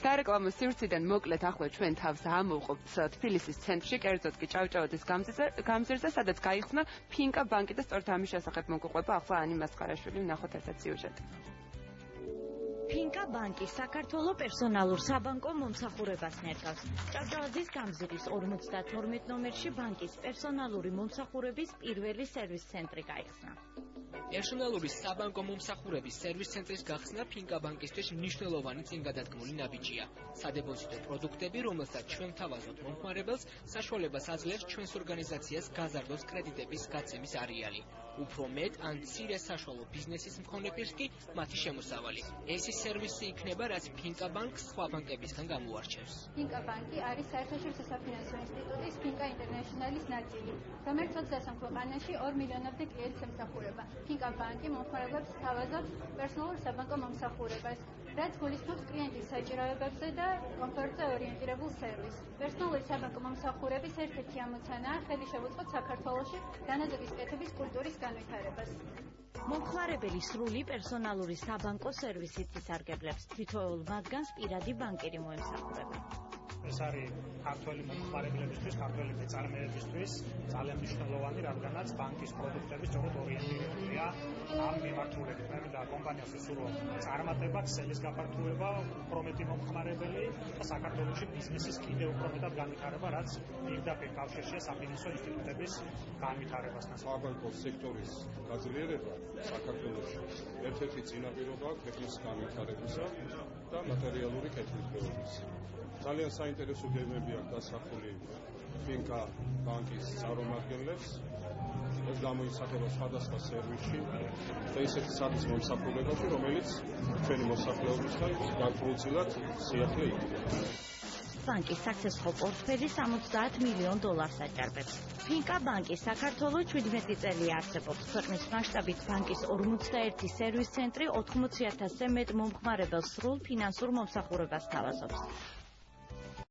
სარეკლამო სივრციდან მოკლედ ახლა ჩვენ თავს ამოვყოფთ თბილისის ცენტრში, კერძოდ კი ჭავჭავაძის გამზირზე, სადაც გაიხსნა ფინკა ბანკი და სწორედ ამის შესახებ მოგყვება ახლა ანი მასყარაშვილი, ვნახოთ ერთად სიუჟეტი. ფინკა ბანკი საქართველოს პერსონალურ საბანკო მომსახურებას ნერგავს. ჭავჭავაძის გამზირის 52 ნომერში ბანკის პერსონალური მომსახურების პირველი სერვის ცენტრი გაიხსნა. პერსონალური საბანკო მომსახურების სერვის ცენტრის გახსნა ფინკა ბანკისთვის მნიშვნელოვანი წინგადადგმული ნაბიჯია. სადებოზიტო პროდუქტები, რომელსაც ჩვენ თავაზობთ მომხმარებელს, საშუალებას აძლევს ჩვენს ორგანიზაციას გაზარდოს კრედიტების გაცემის არეალი. უფრო მეტ ან მცირე საშუალო ბიზნესის მქონე პირს კი მათი შემოსავალი. ეს ის სერვისი იქნება, რაც ფინკა ბანკს სხვა ბანკებისგან გამოარჩევს. ფინკა ბანკი არის საერთაშორისო საფინანსო ინსტიტუტის ფინკა ინტერნეშნალის ნაწილი, რომელიც 23 ქვეყანაში 2 მილიონამდე კლიენტს ემსახურება. ფინკა ბანკი მომხმარებლებს თავაზობს პერსონალურ საბანკო მომსახურებას, რაც გულისხმობს კლიენტის საჭიროებებზე და კომფორტზე ორიენტირებულ სერვისს. პერსონალური საბანკო მომსახურების ერთ-ერთი ამოცანაა ხელი შევუწყოთ საქართველოში დანაყოფის კეთების კულტურის განვითარებას. მომხმარებელი სრული პერსონალური საბანკო სერვისით ისარგებლებს, თითოეულ მათგანს პირადი ბანკირი მოემსახურება. ეს არის ქართველი მომხმარებლებისთვის, ქართველი მეწარმეებისთვის ძალიან მნიშვნელოვანი, რადგანაც ბანკის პროდუქტები სწორედ ორიენტირებულია ამ მიმართულებით. მე მინდა კომპანიას ვისურვო წარმატება, ქსელის გაფართოება, უფრო მეტი მომხმარებელი და საქართველოში ბიზნესის კიდევ უფრო მეტად განვითარება, რაც პირდაპირ კავშირშია საფინანსო ინსტიტუტების განვითარებასთან. საბანკო სექტორის გაძლიერება საქართველოში ერთ-ერთი წინაპირობა ქვეყნის განვითარებისა და მატერიალური კეთილდღეობის. ძალიან საინტერესო გემები აქვს დასახული ფინკა ბანკის წარმომადგენლებს. ეს გამოისახება სხვადასხვა სერვისში და ისეთი საქმის მომსახურებაში, რომელიც ჩვენი მოსახლეობისგან განხორციელად სიახლე იქნება. ბანკის საქსესხო პორტფელი $70 მილიონ აჭარბებს. ფინკა ბანკი საქართველოს 17 წელი არსებობს. ქვეყნის მასშტაბით ბანკის 41 სერვის ცენტრი 80,000-ზე მეტ მომხმარებელს სრულ ფინანსურ მომსახურებას თავაზობს.